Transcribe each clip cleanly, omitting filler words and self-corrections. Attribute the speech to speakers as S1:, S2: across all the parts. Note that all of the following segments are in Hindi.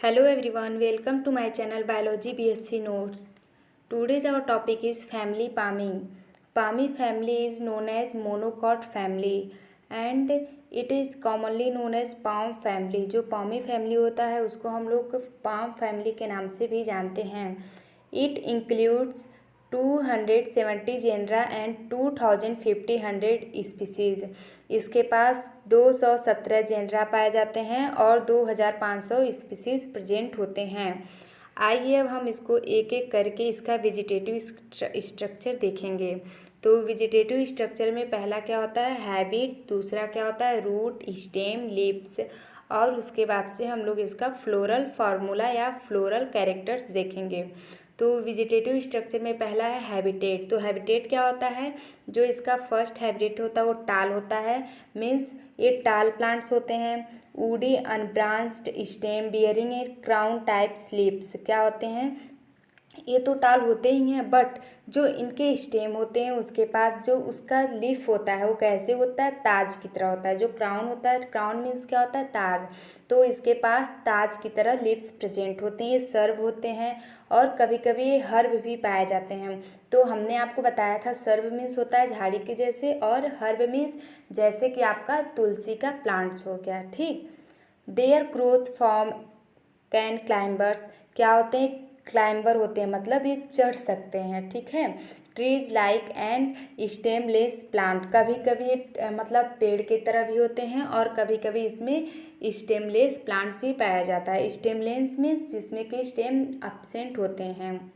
S1: Hello everyone, welcome to my channel Biology BSc Notes. Today's our topic is family Palmi. Palmi family is known as monocot family and it is commonly known as palm family. जो palmi family होता है उसको हम लोग palm family के नाम से भी जानते हैं. It includes 270 genera and 2500 species. इसके पास 217 जेनरा पाए जाते हैं और 2500 स्पीसीज़ प्रेजेंट होते हैं. आइए अब हम इसको एक एक करके इसका वेजिटेटिव स्ट्रक्चर देखेंगे. तो वेजिटेटिव स्ट्रक्चर में पहला क्या होता है हैबिट, दूसरा क्या होता है रूट, स्टेम, लीव्स और उसके बाद से हम लोग इसका फ्लोरल फार्मूला या फ्लोरल कैरेक्टर्स देखेंगे. तो वेजिटेटिव स्ट्रक्चर में पहला है हैबिटेट. तो हैबिटेट क्या होता है, जो इसका फर्स्ट हैबिटेट होता है वो टाल होता है. मीन्स ये टाल प्लांट्स होते हैं. वुडी अनब्रांच्ड स्टेम बियरिंग ए क्राउन टाइप्स लीव्स क्या होते हैं, ये तो टाल होते ही हैं बट जो इनके स्टेम होते हैं उसके पास जो उसका लीफ होता है वो कैसे होता है, ताज की तरह होता है. जो क्राउन होता है, क्राउन मीन्स क्या होता है ताज, तो इसके पास ताज की तरह लीव्स प्रेजेंट होते हैं. ये सर्व होते हैं और कभी कभी ये हर्ब भी पाए जाते हैं. तो हमने आपको बताया था सर्व मीन्स होता है झाड़ी के जैसे और हर्ब मीन्स जैसे कि आपका तुलसी का प्लांट्स हो गया. ठीक. Their growth form can climbers क्या होते हैं, क्लाइंबर होते हैं, मतलब ये चढ़ सकते हैं. ठीक है. ट्रीज लाइक एंड स्टेमलेस प्लांट कभी कभी मतलब पेड़ की तरह भी होते हैं और कभी कभी इसमें स्टेमलेस प्लांट्स भी पाया जाता है. स्टेमलेस में जिसमें कि स्टेम एब्सेंट होते हैं.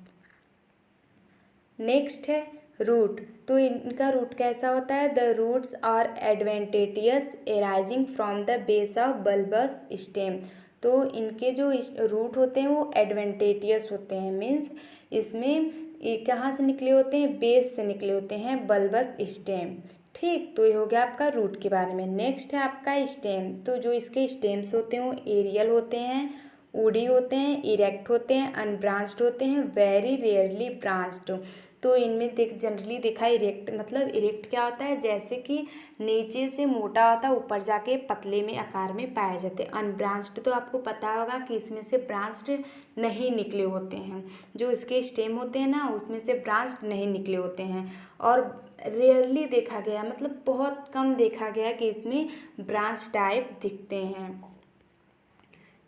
S1: नेक्स्ट है रूट. तो इनका रूट कैसा होता है, the roots are adventitious arising from the base of bulbous stem. तो इनके जो रूट होते हैं वो एडवेंटेटियस होते हैं. मीन्स इसमें ये कहाँ से निकले होते हैं, बेस से निकले होते हैं बल्बस स्टेम. ठीक. तो ये हो गया आपका रूट के बारे में. नेक्स्ट है आपका स्टेम. तो जो इसके स्टेम्स होते हैं वो एरियल होते हैं, वुडी होते हैं, इरेक्ट होते हैं, अनब्रांच्ड होते हैं, वेरी रेयरली ब्रांच्ड. तो इनमें जनरली देखा इरेक्ट, मतलब इरेक्ट क्या होता है, जैसे कि नीचे से मोटा होता है ऊपर जाके पतले में आकार में पाए जाते हैं. अनब्रांच्ड तो आपको पता होगा कि इसमें से ब्रांच्ड नहीं निकले होते हैं. जो इसके स्टेम होते हैं ना उसमें से ब्रांच्ड नहीं निकले होते हैं. और रेयरली देखा गया, मतलब बहुत कम देखा गया कि इसमें ब्रांच टाइप दिखते हैं.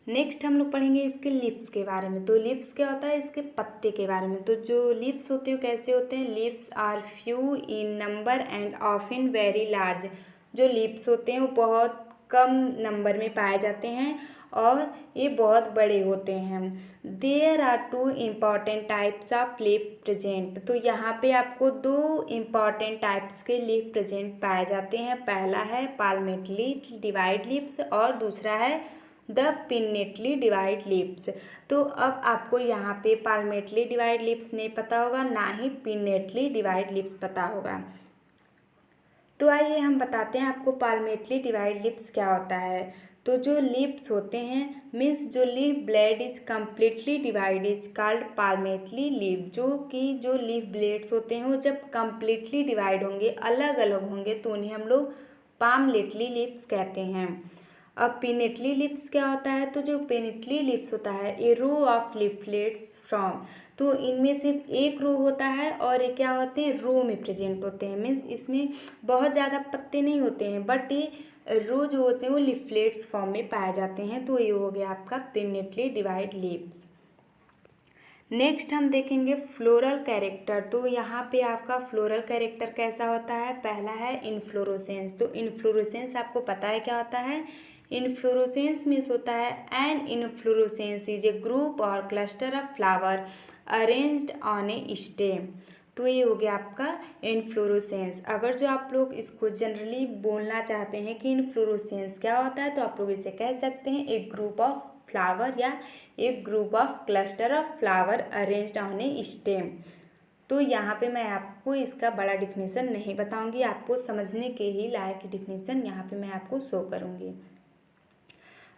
S1: नेक्स्ट हम लोग पढ़ेंगे इसके लीव्स के बारे में. तो लीव्स क्या होता है, इसके पत्ते के बारे में. तो जो लीव्स होते हैं कैसे होते हैं, leaves are few in number and often very large. जो लीव्स होते हैं वो बहुत कम नंबर में पाए जाते हैं और ये बहुत बड़े होते हैं. There are two important types of leaf present. तो यहाँ पे आपको दो इम्पॉर्टेंट टाइप्स के लीफ प्रेजेंट पाए जाते हैं. पहला है पाल्मेटली डिवाइड लीव्स और दूसरा है द पिन्नेटली डिवाइड लीव्स. तो अब आपको यहाँ पे पाल्मेटली डिवाइड लीव्स नहीं पता होगा, ना ही पिन्नेटली डिवाइड लीव्स पता होगा. तो आइए हम बताते हैं आपको पाल्मेटली डिवाइड लीव्स क्या होता है. तो जो लीव्स होते हैं मीन्स जो leaf blade is completely divide is called palmately leave. जो कि जो लीफ ब्लेड्स होते हैं वो जब कम्प्लीटली डिवाइड होंगे, अलग अलग होंगे, तो उन्हें हम लोग पाल्मेटली लीव्स कहते हैं. अब पिनेटली लिप्स क्या होता है, तो जो पिनेटली लिप्स होता है ए रो ऑफ लिफलेट्स फ्रॉम. तो इनमें सिर्फ एक रो होता है और ये क्या होते हैं रो में प्रेजेंट होते हैं. मीन्स इसमें बहुत ज़्यादा पत्ते नहीं होते हैं बट ये रो जो होते हैं वो लिफलेट्स फॉर्म में पाए जाते हैं. तो ये हो गया आपका पिनेटली डिवाइड लिप्स. नेक्स्ट हम देखेंगे फ्लोरल कैरेक्टर. तो यहाँ पे आपका फ्लोरल कैरेक्टर कैसा होता है, पहला है इनफ्लोरोसेंस. तो इनफ्लोरोसेंस आपको पता है क्या होता है, इनफ्लोरोसेंस मीन्स होता है an inflorescence is a group और cluster of flower arranged on a stem. तो ये हो गया आपका इनफ्लोरोसेंस. अगर जो आप लोग इसको जनरली बोलना चाहते हैं कि इनफ्लोरोसेंस क्या होता है तो आप लोग इसे कह सकते हैं एक ग्रुप ऑफ फ्लावर या एक group of cluster of flower arranged on a stem. तो यहाँ पे मैं आपको इसका बड़ा डिफिनीसन नहीं बताऊंगी, आपको समझने के ही लायक डिफिनीसन यहाँ पे मैं आपको शो करूँगी.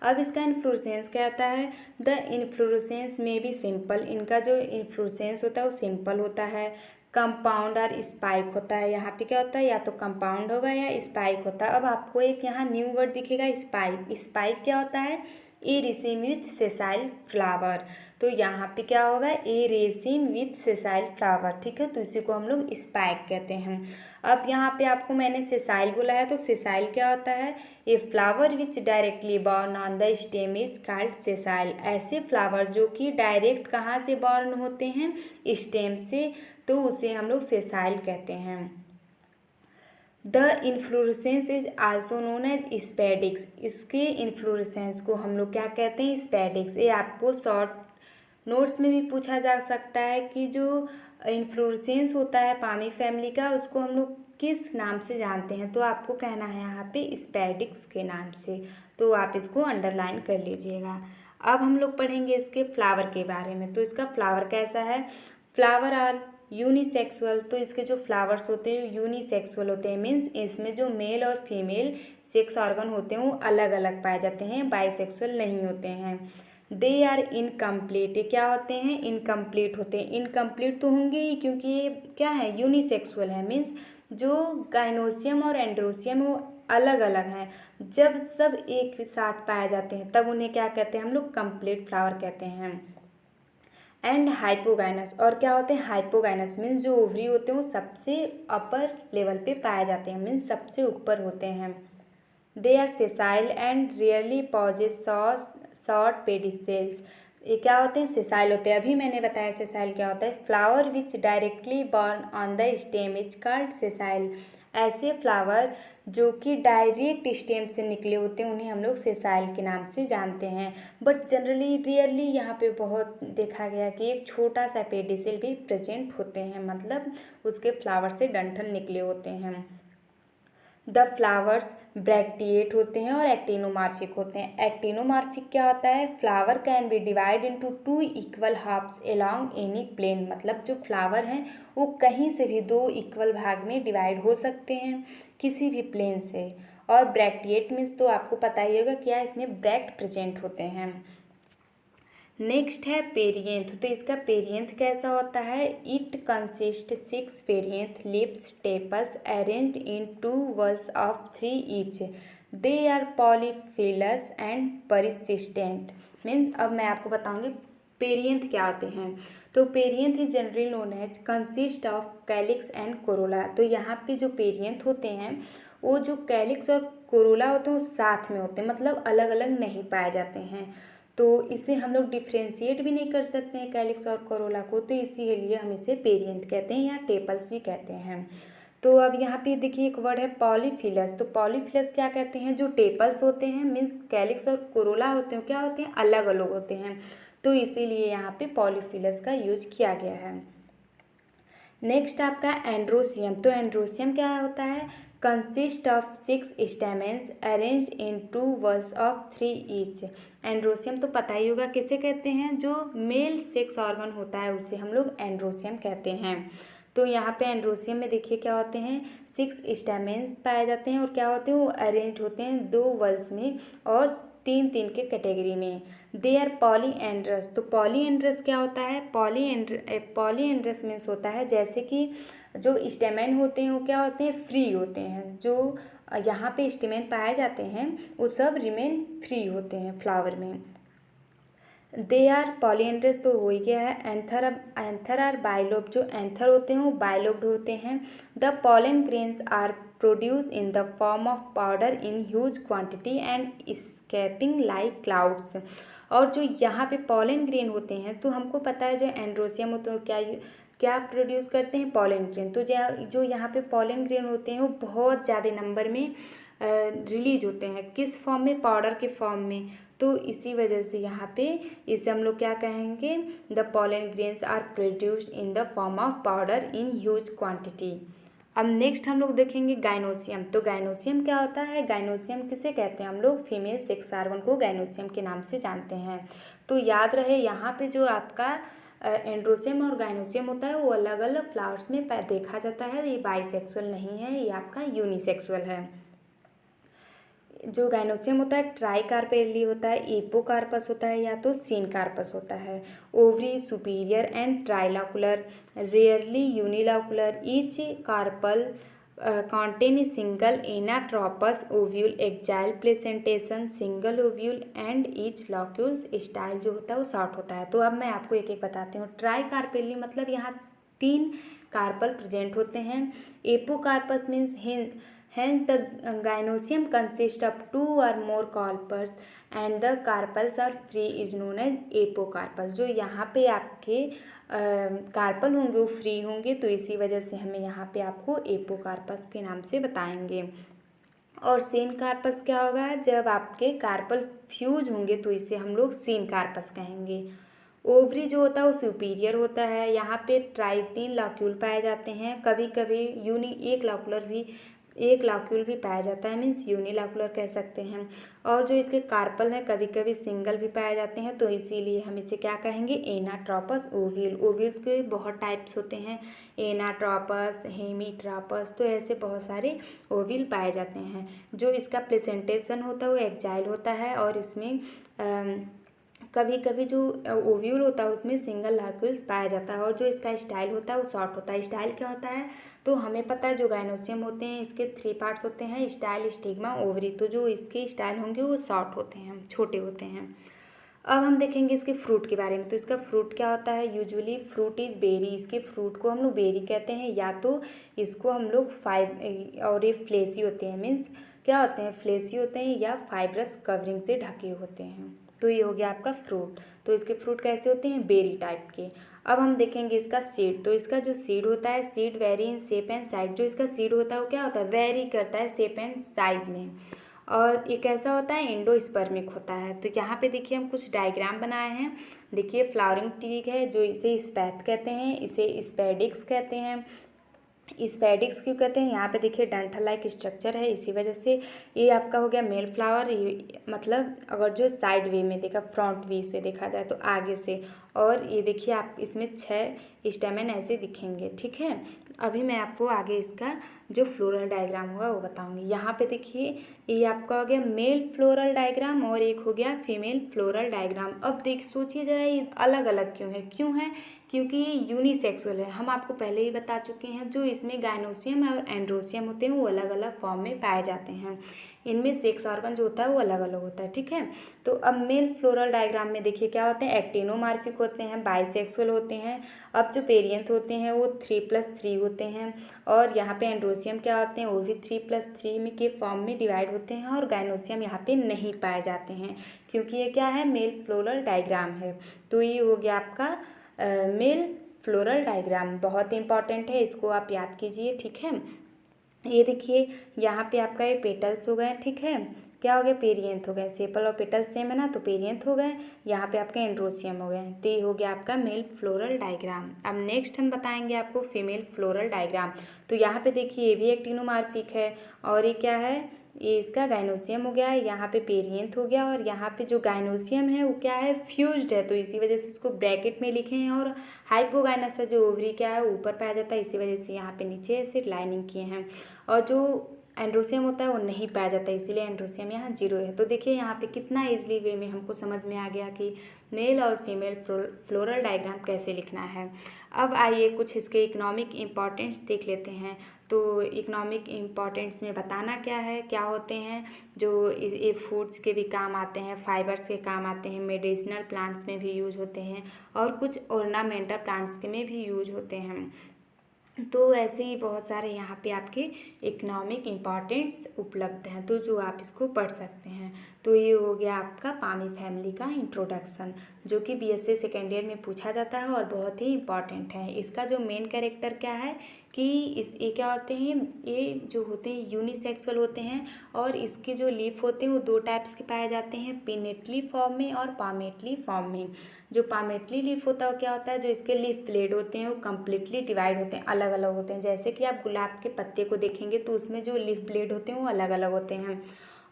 S1: अब इसका इन्फ्लोरेसेंस क्या आता है, द इन्फ्लोरेसेंस में भी सिंपल. इनका जो इन्फ्लोरेसेंस होता है वो सिंपल होता है. कंपाउंड और स्पाइक होता है. यहाँ पे क्या होता है, या तो कंपाउंड होगा या स्पाइक होता है. अब आपको एक यहाँ न्यू वर्ड दिखेगा स्पाइक. स्पाइक क्या होता है, ए रेसिम विथ सेसाइल फ्लावर। तो यहाँ पे क्या होगा, ए रेसिम विथ सेसाइल फ्लावर, ठीक है। तो इसी को हम लोग स्पाइक कहते हैं। अब यहाँ पे आपको मैंने सेसाइल बोला है, तो सेसाइल क्या होता है, a flower which directly borne on the stem is called sessile. ऐसे फ्लावर जो कि डायरेक्ट कहाँ से बॉर्न होते हैं, स्टेम से, तो उसे हम लोग सेसाइल कहते हैं। The inflorescence is also known as spadix. इसके इन्फ्लोरेसेंस को हम लोग क्या कहते हैं, स्पेडिक्स। ये आपको शॉर्ट नोट्स में भी पूछा जा सकता है कि जो इन्फ्लोरेसेंस होता है पामी फैमिली का, उसको हम लोग किस नाम से जानते हैं, तो आपको कहना है यहाँ पे स्पेडिक्स के नाम से। तो आप इसको अंडरलाइन कर लीजिएगा। अब हम लोग पढ़ेंगे इसके फ्लावर के बारे में। तो इसका फ्लावर कैसा है, फ्लावर आर यूनिसेक्सुअल। तो इसके जो फ्लावर्स होते हैं यूनिसेक्सुअल होते हैं, मीन्स इसमें जो मेल और फीमेल सेक्स ऑर्गन होते हैं वो अलग अलग पाए जाते हैं, बाइसेक्सुअल नहीं होते हैं। दे आर इनकम्प्लीट, ये क्या होते हैं, इनकम्प्लीट होते हैं। इनकम्प्लीट तो होंगे ही क्योंकि ये क्या है, यूनिसेक्सुअल है, मीन्स जो गाइनोसियम और एंड्रोसियम वो अलग अलग हैं। जब सब एक साथ पाए जाते हैं तब उन्हें क्या कहते हैं हम लोग, कंप्लीट फ्लावर कहते हैं। एंड हाइपोगाइनस, और क्या होते हैं, हाइपोगाइनस मीन्स जो ओवरी होते हैं वो सबसे अपर लेवल पे पाए जाते हैं, मीन्स सबसे ऊपर होते हैं। They are sessile and rarely possess short pedicels. ये क्या होते हैं, सेसाइल होते हैं। अभी मैंने बताया सेसाइल क्या होता है, flower which directly borne on the stem is called sessile. ऐसे फ्लावर जो कि डायरेक्ट स्टेम से निकले होते हैं उन्हें हम लोग सेसाइल के नाम से जानते हैं। बट जनरली रियरली यहाँ पे बहुत देखा गया कि एक छोटा सा पेडिसेल भी प्रेजेंट होते हैं, मतलब उसके फ्लावर से डंठल निकले होते हैं। द फ्लावर्स ब्रैक्टिएट होते हैं और एक्टिनोमार्फिक होते हैं। एक्टिनोमार्फिक क्या होता है, flower can be divide into 2 equal halves along any plane. मतलब जो फ्लावर हैं वो कहीं से भी 2 इक्वल भाग में डिवाइड हो सकते हैं किसी भी प्लेन से। और ब्रैक्टिएट मीन्स तो आपको पता ही होगा क्या, इसमें ब्रैक्ट प्रेजेंट होते हैं। नेक्स्ट है पेरियंथ। तो इसका पेरियंथ कैसा होता है, it consist 6 perianth lips tepals arranged in 2 whorls of 3 each. They are polyphyllous and persistent. Means अब मैं आपको बताऊंगी पेरियंथ क्या होते हैं। तो perianth is generally known as consist of calyx and corolla. तो यहाँ पे जो पेरियंथ होते हैं वो जो कैलिक्स और कोरोला होते हैं वो साथ में होते हैं, मतलब अलग अलग नहीं पाए जाते हैं। तो इसे हम लोग डिफ्रेंशिएट भी नहीं कर सकते हैं कैलिक्स और कोरोला को, तो इसीलिए हम इसे पेरियंथ कहते हैं या टेपल्स भी कहते हैं। तो अब यहाँ पे देखिए एक वर्ड है पॉलीफिलस। तो पॉलीफिलस क्या कहते हैं, जो टेपल्स होते हैं मीन्स कैलिक्स और कोरोला होते हैं क्या होते हैं, अलग अलग होते हैं, तो इसीलिए यहाँ पे पॉलीफिलस का यूज किया गया है। नेक्स्ट आपका एंड्रोसियम। तो एंड्रोसियम क्या होता है, consist of 6 stamens arranged in 2 whorls of 3 each. Androecium तो पता ही होगा किसे कहते हैं, जो मेल सेक्स ऑर्गन होता है उसे हम लोग एंड्रोसियम कहते हैं। तो यहाँ पे एंड्रोसियम में देखिए क्या होते हैं, 6 स्टेमेंस पाए जाते हैं और क्या होते हैं, वो अरेंज होते हैं 2 वल्स में और 3 के कैटेगरी में। They are polyandrous. तो पॉलीएंड्रस क्या होता है, पॉलीएंड्रस मीन्स होता है जैसे कि जो स्टेमेन होते हैं वो क्या होते हैं, फ्री होते हैं। जो यहाँ पे स्टेमेन पाए जाते हैं वो सब रिमेन फ्री होते हैं फ्लावर में। दे आर पॉलीएंड्रस तो हो ही गया है। Anther are bilobe. जो एंथर होते हैं वो बाइलोब्ड होते हैं। The pollen grains are produce in the form of powder in huge quantity and escaping like clouds. और जो यहाँ पे पॉलन ग्रेन होते हैं, तो हमको पता है जो एंड्रोसियम होते हैं क्या प्रोड्यूस करते हैं, पॉलन ग्रेन। तो जो यहाँ पे पॉलन ग्रेन होते हैं वो बहुत ज़्यादा नंबर में रिलीज होते हैं, किस फॉर्म में, पाउडर के फॉर्म में। तो इसी वजह से यहाँ पे इसे हम लोग क्या कहेंगे, the pollen grains are produced in the form of powder in huge quantity. अब नेक्स्ट हम लोग देखेंगे गाइनोसियम। तो गाइनोसियम क्या होता है, गाइनोसियम किसे कहते हैं हम लोग, फीमेल सेक्स ऑर्गन को गाइनोसियम के नाम से जानते हैं। तो याद रहे यहाँ पे जो आपका एंड्रोसियम और गाइनोसियम होता है वो अलग अलग फ्लावर्स में देखा जाता है, ये बाइसेक्सुअल नहीं है, ये आपका यूनिसेक्सुअल है। जो गाइनोसियम होता है ट्राइकार्पेली होता है, एपोकार्पस होता है या तो सीनकार्पस होता है। Ovary superior and trilocular, rarely unilocular, each carpel contain a single anatropous ovule, axile placentation, single ovule and each locules style जो होता है वो शॉर्ट होता है। तो अब मैं आपको एक एक बताती हूँ। ट्राई कार्पेली मतलब यहाँ 3 कार्पल प्रेजेंट होते हैं। Apocarpous means hence the gynoecium consists of 2 or more carpels and the carpels are free is known as apocarpus। जो यहाँ पे आपके कार्पल होंगे वो फ्री होंगे, तो इसी वजह से हमें यहाँ पे आपको एपोकार्पस के नाम से बताएंगे। और सीन कार्पस क्या होगा, जब आपके कार्पल फ्यूज होंगे तो इसे हम लोग सीन कार्पस कहेंगे। ओवरी जो होता है वो सुपीरियर होता है। यहाँ पे ट्राइटीन लॉक्यूल पाए जाते हैं, कभी कभी एक लॉक्यूल भी पाया जाता है, मीन्स यूनिलॉक्यूलर कह सकते हैं। और जो इसके कार्पल हैं कभी कभी सिंगल भी पाए जाते हैं, तो इसीलिए हम इसे क्या कहेंगे, एनाट्रोपस ओव्यूल। ओव्यूल के बहुत टाइप्स होते हैं, एनाट्रोपस, हेमीट्रोपस, तो ऐसे बहुत सारे ओव्यूल पाए जाते हैं। जो इसका प्लेसेंटेशन होता है वो एक्जाइल होता है, और इसमें कभी कभी जो ओव्यूल होता है उसमें सिंगल लॉक्यूल्स पाया जाता है। और जो इसका स्टाइल होता है वो शॉर्ट होता है। स्टाइल क्या होता है, तो हमें पता है जो गाइनोसियम होते हैं इसके 3 पार्ट्स होते हैं, स्टाइल, स्टिग्मा, ओवरी। तो जो इसके स्टाइल होंगे वो शॉर्ट होते हैं, छोटे होते हैं। अब हम देखेंगे इसके फ्रूट के बारे में। तो इसका फ्रूट क्या होता है, यूजुअली फ्रूट इज़ बेरी। इसके फ्रूट को हम लोग बेरी कहते हैं, या तो इसको हम लोग और ये फ्लेसी होते हैं, मीन्स क्या होते हैं, फ्लेसी होते हैं या फाइब्रस कवरिंग से ढके होते हैं। तो ये हो गया आपका फ्रूट। तो इसके फ्रूट कैसे होते हैं, बेरी टाइप के। अब हम देखेंगे इसका सीड। तो इसका जो सीड होता है, seed very in shape and size. जो इसका सीड होता है वो क्या होता है, वेरी करता है शेप एंड साइज में। और ये कैसा होता है, एंडोस्पर्मिक होता है। तो यहाँ पे देखिए हम कुछ डायग्राम बनाए हैं। देखिए फ्लावरिंग ट्यूब है, जो इसे स्पैथ कहते हैं, इसे स्पेडिक्स कहते हैं। स्पेडिक्स क्यों कहते हैं, यहाँ पे देखिए डंठल लाइक स्ट्रक्चर है, इसी वजह से। ये आपका हो गया मेल फ्लावर, ये मतलब अगर जो साइड वे में देखा, फ्रंट वे से देखा जाए तो आगे से। और ये देखिए आप इसमें 6 स्टेमेन ऐसे दिखेंगे, ठीक है। अभी मैं आपको आगे इसका जो फ्लोरल डायग्राम होगा वो बताऊंगी। यहाँ पे देखिए ये आपका हो गया मेल फ्लोरल डायग्राम और एक हो गया फीमेल फ्लोरल डायग्राम। अब सोचिए ज़रा ये अलग अलग क्यों है, क्योंकि ये यूनिसेक्सुअल है। हम आपको पहले ही बता चुके हैं, जो इसमें गाइनोसियम और एंड्रोसियम होते हैं वो अलग अलग फॉर्म में पाए जाते हैं। इनमें सेक्स ऑर्गन जो होता है वो अलग अलग होता है, ठीक है। तो अब मेल फ्लोरल डायग्राम में देखिए क्या होते हैं, एक्टिनोमार्फिक होते हैं, बाइसेक्सुअल होते हैं। अब जो पेरियंथ होते हैं वो 3+3 होते हैं। और यहाँ पे एंड्रोसियम क्या होते हैं, वो भी 3+3 में के फॉर्म में डिवाइड होते हैं। और गाइनोसियम यहाँ पे नहीं पाए जाते हैं, क्योंकि ये क्या है, मेल फ्लोरल डायग्राम है। तो ये हो गया आपका मेल फ्लोरल डायग्राम, बहुत इंपॉर्टेंट है, इसको आप याद कीजिए, ठीक है। ये देखिए यहाँ पे आपका ये पेटल्स हो गए, ठीक है। क्या हो गया, पेरियंथ हो गए। सेपल और पेटल्स सेम है ना, तो पेरियंथ हो गए। यहाँ पे आपके एंड्रोसियम हो गए। तो ये हो गया आपका मेल फ्लोरल डायग्राम। अब नेक्स्ट हम बताएंगे आपको फीमेल फ्लोरल डायग्राम। तो यहाँ पे देखिए ये भी एक्टिनोमार्फिक है, और ये क्या है, ये इसका गाइनोसियम हो गया है, यहाँ पे पेरियंथ हो गया। और यहाँ पे जो गाइनोसियम है वो क्या है, फ्यूज्ड है, तो इसी वजह से इसको ब्रैकेट में लिखे हैं। और हाइपोगाइनस है, जो ओवरी क्या है ऊपर पाया जाता है, इसी वजह से यहाँ पे नीचे ऐसे लाइनिंग किए हैं। और जो एंड्रोसियम होता है वो नहीं पाया जाता, इसीलिए एंड्रोसियम यहाँ 0 है। तो देखिए यहाँ पे कितना ईजिली वे में हमको समझ में आ गया कि मेल और फीमेल फ्लोरल डायग्राम कैसे लिखना है। अब आइए कुछ इसके इकोनॉमिक इम्पॉर्टेंस देख लेते हैं। तो इकोनॉमिक इम्पॉर्टेंस में बताना क्या है, क्या होते हैं, जो ये फूड्स के भी काम आते हैं, फाइबर्स के काम आते हैं, मेडिसिनल प्लांट्स में भी यूज होते हैं, और कुछ ऑर्नामेंटल प्लांट्स के में भी यूज होते हैं। तो ऐसे ही बहुत सारे यहाँ पे आपके इकोनॉमिक इम्पॉर्टेंस उपलब्ध हैं, तो जो आप इसको पढ़ सकते हैं। तो ये हो गया आपका पामी फैमिली का इंट्रोडक्शन, जो कि बीएससी सेकेंड ईयर में पूछा जाता है और बहुत ही इम्पॉर्टेंट है। इसका जो मेन कैरेक्टर क्या है कि ये क्या होते हैं, ये जो होते हैं यूनिसेक्सुअल होते हैं। और इसके जो लीफ होते हैं वो 2 टाइप्स के पाए जाते हैं, पिनेटली फॉर्म में और पामेटली फॉर्म में। जो पामेटली लीफ होता है वो क्या होता है, जो इसके लीफ ब्लेड होते हैं वो कम्प्लीटली डिवाइड होते हैं, अलग अलग होते हैं। जैसे कि आप गुलाब के पत्ते को देखेंगे तो उसमें जो लीफ ब्लेड होते हैं वो अलग अलग होते हैं।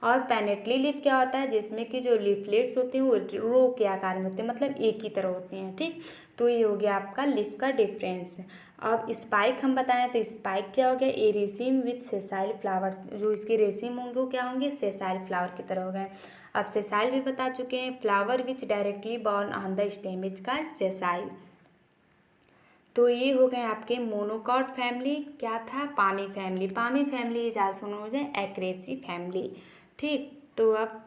S1: और पेनेटली लीफ क्या होता है, जिसमें कि जो लीफलेट्स होते हैं वो रो के आकार में होते हैं, मतलब एक ही तरह होते हैं, ठीक। तो ये हो गया आपका लीफ का डिफरेंस। अब स्पाइक हम बताएं तो स्पाइक क्या हो गया, ए रेसिम विथ सेसाइल फ्लावर्स। जो इसके रेसिम होंगे वो क्या होंगे, सेसाइल फ्लावर की तरह हो गए। अब सेसाइल भी बता चुके हैं, flower which directly borne on the stem is called sessile. तो ये हो गए आपके मोनोकॉट फैमिली। क्या था? Palmae family. Palmae family is also known as एक्रेसी फैमिली। ठीक, तो अब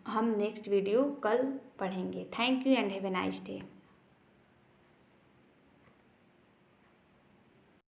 S1: हम नेक्स्ट वीडियो कल पढ़ेंगे। Thank you and have a nice day.